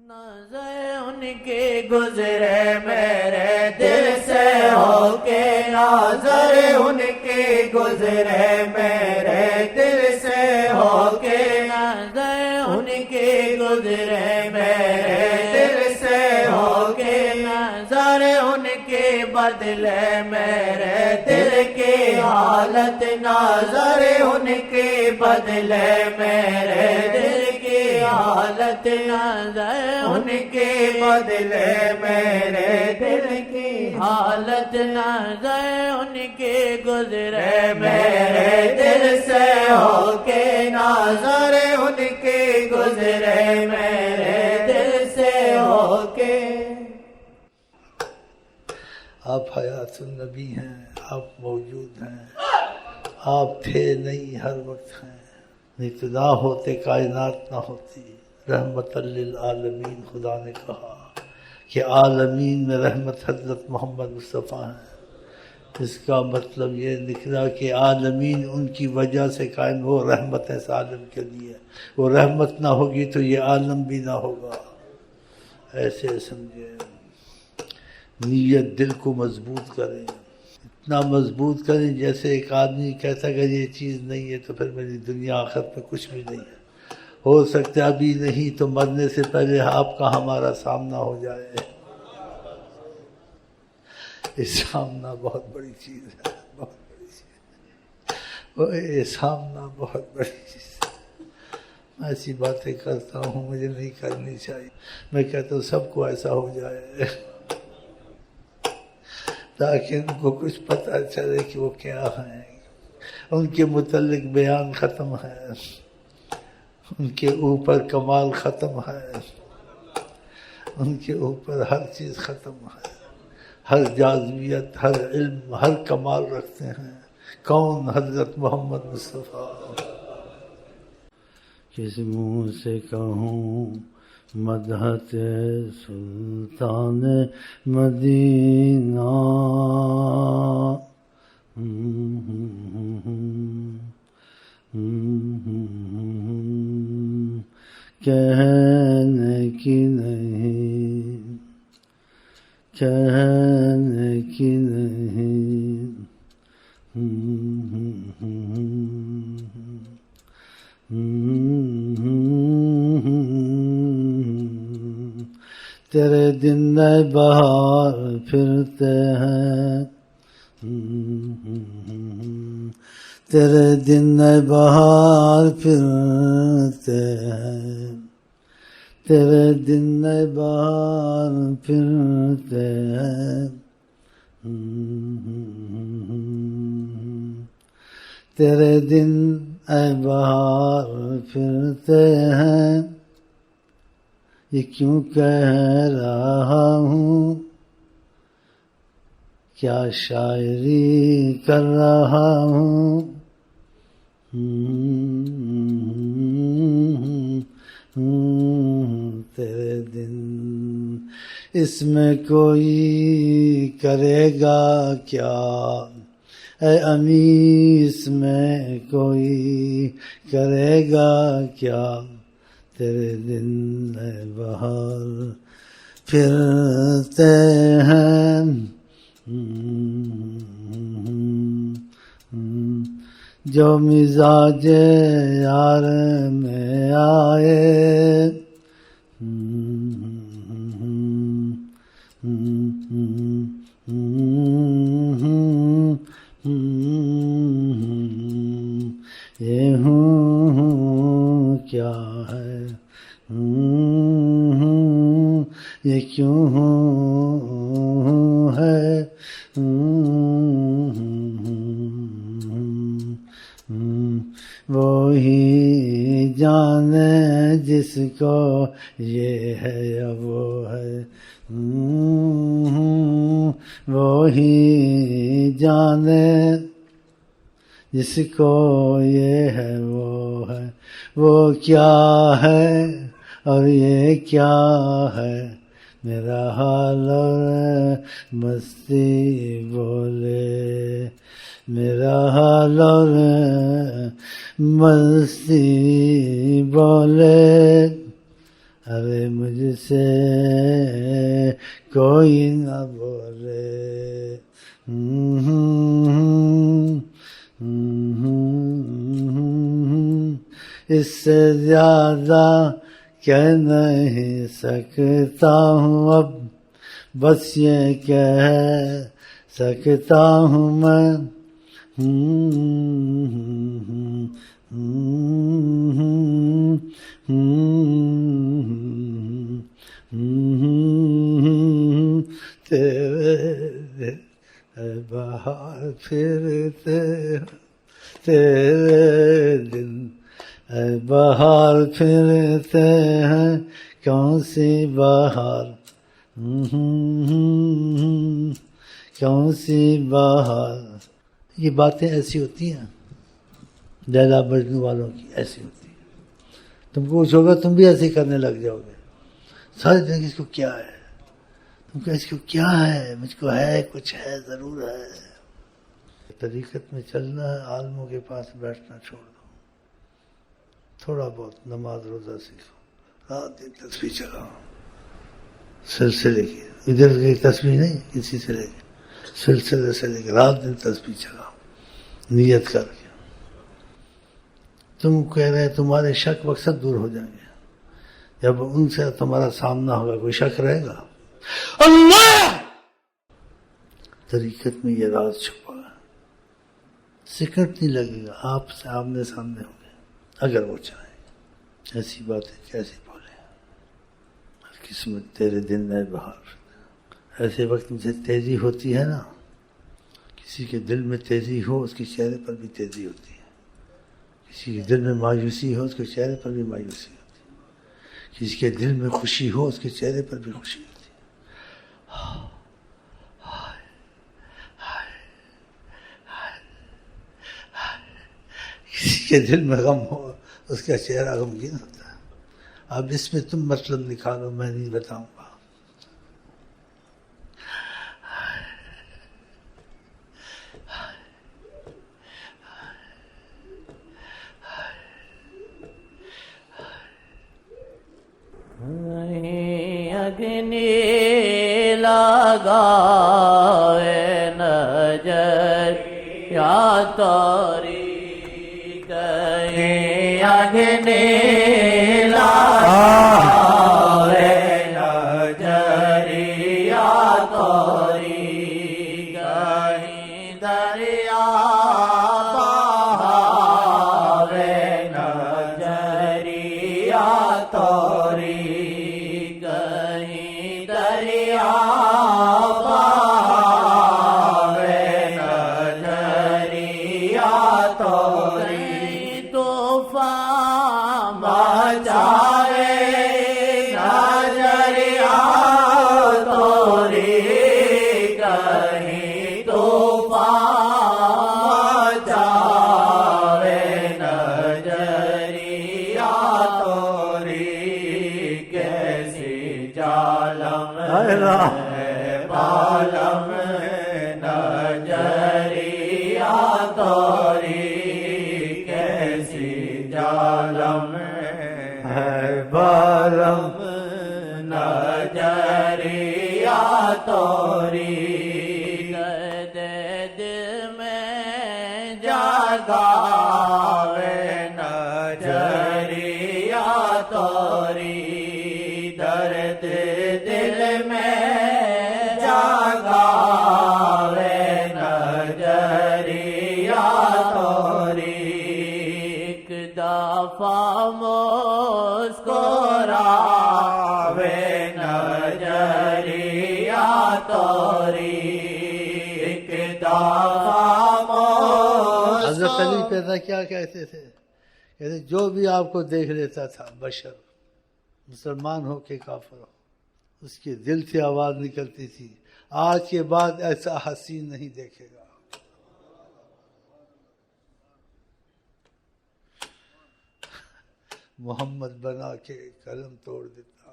نظر ان کی گزرے میرے دل سے ہو کے، نظر ان کی گزرے میرے دل سے ہو کے، نظر ان کی گزرے میرے دل سے ہو کے، نظر ان کی بدلے میرے دل کی حالت، نظر ان کی بدلے میرے دل کی حالت، نظر ان کے بدلے میرے دل کی حالت، نظر ان کے گزرے میرے دل سے ہو کے، نظر ان کے گزرے میرے دل سے ہو کے۔ آپ حیات النبی ہیں، آپ موجود ہیں، آپ تھے نہیں، ہر وقت ہیں، ابتدا ہوتے کائنات نہ ہوتی۔ رحمت للعالمین خدا نے کہا کہ عالمین میں رحمت حضرت محمد مصطفیٰ ہیں۔ اس کا مطلب یہ نکلا کہ عالمین ان کی وجہ سے قائم، وہ رحمت ہے اس عالم کے لیے، وہ رحمت نہ ہوگی تو یہ عالم بھی نہ ہوگا۔ ایسے سمجھے، نیت دل کو مضبوط کریں، اتنا مضبوط کریں جیسے ایک آدمی کہتا ہے اگر یہ چیز نہیں ہے تو پھر میری دنیا آخرت میں کچھ بھی نہیں ہے۔ ہو سکتا ہے ابھی نہیں تو مرنے سے پہلے آپ کا ہمارا سامنا ہو جائے۔ یہ سامنا بہت بڑی چیز ہے، بہت بڑی چیز، یہ سامنا بہت بڑی چیز ہے۔ میں ایسی باتیں کرتا ہوں مجھے نہیں کرنی چاہیے، میں کہتا ہوں سب کو ایسا ہو جائے تاکہ ان کو کچھ پتہ چلے کہ وہ کیا ہیں، ان کے متعلق بیان ختم ہے، ان کے اوپر کمال ختم ہے، ان کے اوپر ہر چیز ختم ہے، ہر جاذبیت، ہر علم، ہر کمال رکھتے ہیں۔ کون؟ حضرت محمد مصطفیٰ۔ کس منہ سے کہوں مدحت سلطان مدینہ، کہنے کی نہیں، کہنے کی نہیں، تیرے دن نئے بہار پھرتے ہیں، تیرے دن نئے بہار پھرتے ہیں، تیرے دن نئے بہار پھرتے ہیں، تیرے دن اے بہار پھرتے ہیں۔ یہ کیوں کہہ رہا ہوں، کیا شاعری کر رہا ہوں، تیرے دن اس میں کوئی کرے گا کیا، اے امی اس میں کوئی کرے گا کیا، تیرے دن اے بہار پھرتے ہیں۔ جو مزاج یار میں آئے، یہ ہوں کیا ہے، یہ کیوں ہے، وہی جانے جس کو یہ ہے یا وہ ہے، وہی جانے جس کو یہ ہے وہ ہے، وہ کیا ہے اور یہ کیا ہے، میرا حال اور مستی بولے، میرا حال اور مستی بولے، ارے مجھ سے کوئی نہ بولے، اس سے زیادہ کہہ نہیں سکتا ہوں اب، بس یہ کہہ سکتا ہوں میں، تیرے بہار پھرتے تیرے دن بہار پھرتے ہیں، کون سی بہار، کون سی بہار. یہ باتیں ایسی ہوتی ہیں لیلا مجنوں والوں کی، ایسی ہوتی ہیں. تم کو کچھ ہوگا تم بھی ایسے کرنے لگ جاؤ گے. سارے دن اس کو کیا ہے، تم کو اس کو کیا ہے، مجھ کو ہے، کچھ ہے، ضرور ہے. طریقت میں چلنا ہے، عالموں کے پاس بیٹھنا چھوڑ دو. تھوڑا بہت نماز روزہ سیکھو، رات دن تسبیح چلاؤ، سلسلے کی. ادھر کی تسبیح نہیں، کسی سے لے کے سلسلے سے لے کے رات دن تسبیح چلاؤ نیت کر کے. تم کہہ رہے تمہارے شک مقصد دور ہو جائیں گے. جب ان سے تمہارا سامنا ہوگا کوئی شک رہے گا؟ اللہ طریقت میں یہ راز چھپا ہے. سکٹ نہیں لگے گا، آپ سے آمنے سامنے ہوں گے اگر وہ چاہیں. ایسی باتیں کیسی بولے، قسمت تیرے دن ہے بہار. ایسے وقت میں سے تیزی ہوتی ہے نا، کسی کے دل میں تیزی ہو اس کے چہرے پر بھی تیزی ہوتی ہے. کسی کے دل میں مایوسی ہو اس کے چہرے پر بھی مایوسی ہوتی ہے. کسی کے دل میں خوشی ہو اس کے چہرے پر بھی خوشی ہوتی ہے. کسی کے دل میں غم ہو اس کا چہرہ غمگین ہوتا ہے. اب اس میں تم مطلب نکالو، میں نہیں بتاؤں گا. اگنی لگائے نظر یا توری گئی، اگنی لگائے نظر یا توری گئی، دریا بہاوے نظر یا توری بالم نظریا توری کیسی جالم ہے، بالم نظریا توری دل میں جگاوے نظریا توری، درد دل میں مسکراوے نظریا توری، ایک دفعہ حضرت علی پیدا کیا کہتے تھے؟ کہتے جو بھی آپ کو دیکھ لیتا تھا بشر، مسلمان ہو کہ کافر ہو، اس کے دل سے آواز نکلتی تھی آج کے بعد ایسا حسین نہیں دیکھے گا. محمد بنا کے قلم توڑ دیتا.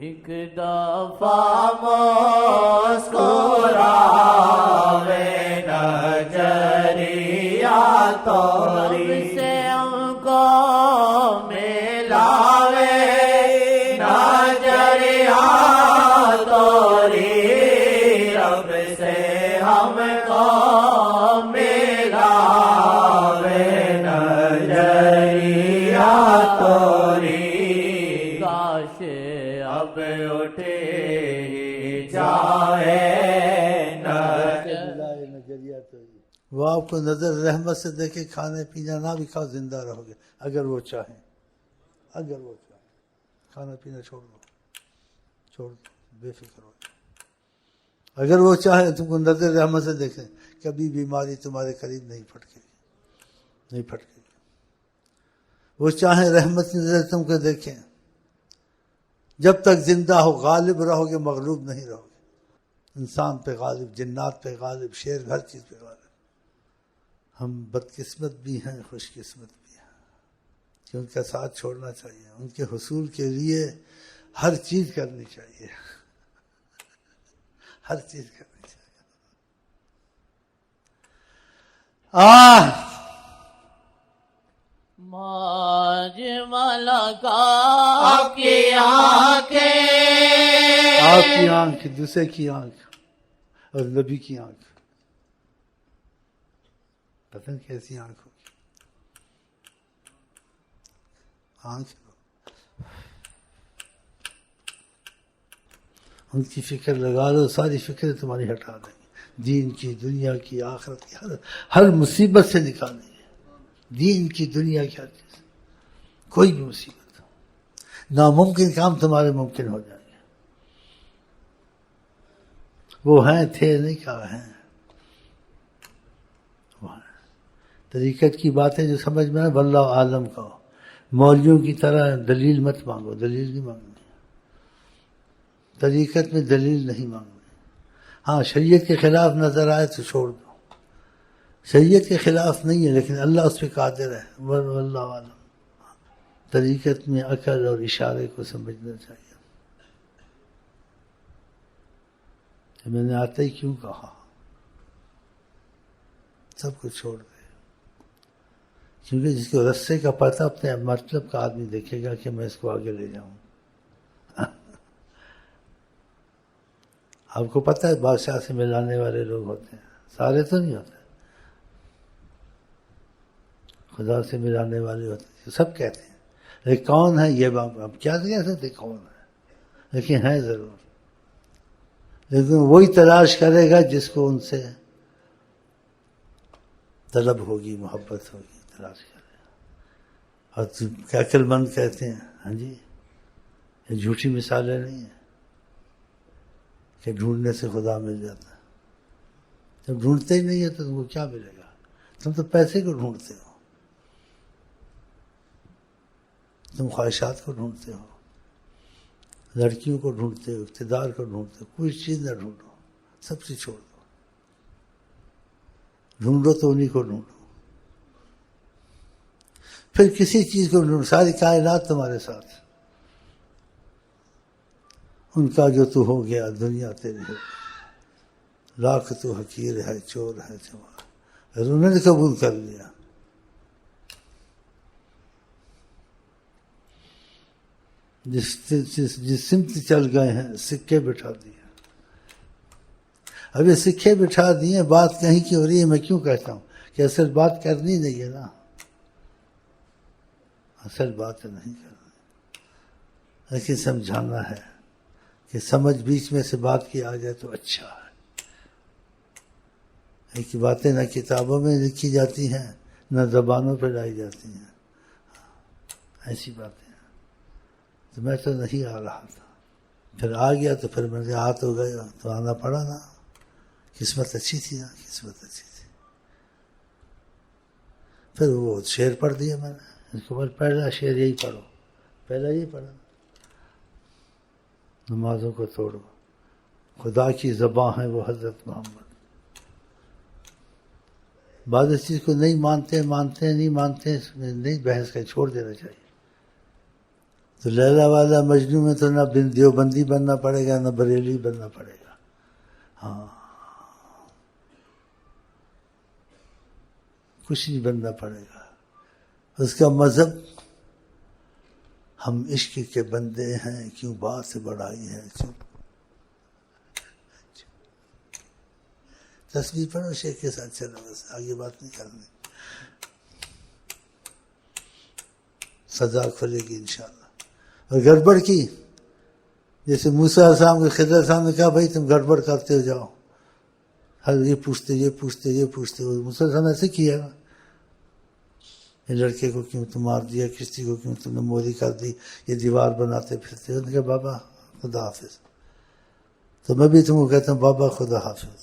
ایک دفعہ مسکراوے نظریا توری، سے ہم کو ملاوے توری کاش اب اٹھے جائے نظریہ تو وہ آپ کو نظر رحمت سے دیکھے، کھانے پینا نہ بھی کھاؤ، زندہ رہو گے اگر وہ چاہیں، اگر وہ چاہیں۔ کھانا پینا چھوڑ دو، بے فکر ہو جاؤ۔ اگر وہ چاہے تم کو نظر رحمت سے دیکھیں، کبھی بیماری تمہارے قریب نہیں پھٹکے گی، نہیں پھٹکے گی۔ وہ چاہیں رحمت کی نظر تم کو دیکھیں، جب تک زندہ ہو غالب رہو گے، مغلوب نہیں رہو گے۔ انسان پہ غالب، جنات پہ غالب، شیر ہر چیز پہ غالب۔ ہم بدقسمت بھی ہیں، خوش قسمت بھی ہیں کہ ان کا ساتھ چھوڑنا چاہیے، ان کے حصول کے لیے ہر چیز کرنی چاہیے، ہر چیز کرنی چاہیے۔ ماج والا کا آپ کی آنکھیں، آپ کی آنکھ، دوسرے کی آنکھ اور نبی کی آنکھ، پتہ نہیں کیسی آنکھ ہوگی، آنکھ ان کی فکر لگا لو، ساری فکریں تمہاری ہٹا دیں گے، دین کی، دنیا کی، آخرت کی، ہر مصیبت سے نکالیں گے، دین کی، دنیا کی، ہر چیز، کوئی بھی مصیبت، ناممکن کام تمہارے ممکن ہو جائیں گے۔ وہ ہیں، تھے نہیں، کہا ہیں، وہ ہیں۔ طریقت کی باتیں جو سمجھ میں آئے واللہ عالم کہو، مولویوں کی طرح دلیل مت مانگو، دلیل نہیں مانگنی، طریقت میں دلیل نہیں مانگنی۔ ہاں شریعت کے خلاف نظر آئے تو چھوڑ دو، شریعت کے خلاف نہیں ہے لیکن اللہ اس پہ قادر ہے، واللہ عالم۔ طریقت میں عقل اور اشارے کو سمجھنا چاہیے۔ میں نے آتے ہی کیوں کہا، سب کچھ چھوڑ دے، کیونکہ جس کو رستے کا پتہ اپنے مطلب کا آدمی دیکھے گا کہ میں اس کو آگے لے جاؤں۔ آپ کو پتہ ہے بادشاہ سے ملانے والے لوگ ہوتے ہیں، سارے تو نہیں ہوتے، خدا سے ملانے والے ہوتے ہیں، سب کہتے ہیں لیکن کون ہے یہ بات اب کیا کہہ سکتے کون ہے، لیکن ہے ضرور، لیکن وہی تلاش کرے گا جس کو ان سے طلب ہوگی، محبت ہوگی، تلاش کرے گا۔ اور کیا عقل مند کہتے ہیں، ہاں جی یہ جھوٹی مثالیں نہیں ہیں کہ ڈھونڈنے سے خدا مل جاتا ہے۔ جب ڈھونڈتے ہی نہیں ہے تو تم کو کیا ملے گا؟ تم تو پیسے کو ڈھونڈتے ہو، تم خواہشات کو ڈھونڈتے ہو، لڑکیوں کو ڈھونڈتے ہو، اقتدار کو ڈھونڈتے ہو، کوئی چیز نہ ڈھونڈو، سب سے چھوڑ دو، ڈھونڈو تو انہیں کو ڈھونڈو، پھر کسی چیز کو ڈھونڈو، ساری کائنات تمہارے ساتھ، ان کا جو تو ہو گیا دنیا تیری ہو گئی، لاکھ تو حقیر ہے، چور ہے، چمار، اور انہوں نے قبول کر لیا۔ جس سمت چل گئے ہیں سکے بٹھا دیے، اب یہ سکے بٹھا دیے، بات کہیں کی ہو رہی ہے، میں کیوں کہتا ہوں کہ اصل بات کرنی نہیں ہے نا، اصل بات نہیں کرنی، لیکن سمجھانا ہے کہ سمجھ بیچ میں سے بات کی آ جائے تو اچھا ہے۔ ایک باتیں نہ کتابوں میں لکھی جاتی ہیں نہ زبانوں پہ لائی جاتی ہیں، ایسی باتیں، تو میں تو نہیں آ رہا تھا، پھر آ گیا تو پھر میرے ہاتھ ہو گئے تو آنا پڑا نا، قسمت اچھی تھی نا، قسمت اچھی تھی۔ پھر وہ شعر پڑھ دیا میں نے، اس کو پہلا شعر یہی پڑھو، پہلا یہی پڑھا، نمازوں کو توڑو، خدا کی زباں ہے وہ حضرت محمد۔ بعض اس چیز کو نہیں مانتے نہیں مانتے، اس میں نہیں بحث کا چھوڑ دینا چاہیے۔ تو لیلا والا مجنوں میں تو نہ دیوبندی بننا پڑے گا نہ بریلی بننا پڑے گا، ہاں کچھ نہیں بننا پڑے گا، اس کا مذہب ہم عشق کے بندے ہیں، کیوں بات بڑھائی ہے، کیوں تصویر پڑھو، شیخ کے ساتھ چلو، بس آگے بات نہیں کرنی۔ سزا کھلے گی انشاءاللہ. اور گڑبڑ کی، جیسے موسیٰ علیہ السلام کے خضر صاحب نے کہا بھائی تم گڑبڑ کرتے ہو جاؤ، ہر یہ پوچھتے موسیٰ علیہ السلام نے ایسے کیا، یہ لڑکے کو کیوں تم مار دیا، کشتی کو کیوں تم نے موری کر دی، یہ دیوار بناتے پھرتے. انہوں نے کہا بابا خدا حافظ. تو میں بھی تم کو کہتا ہوں بابا خدا حافظ.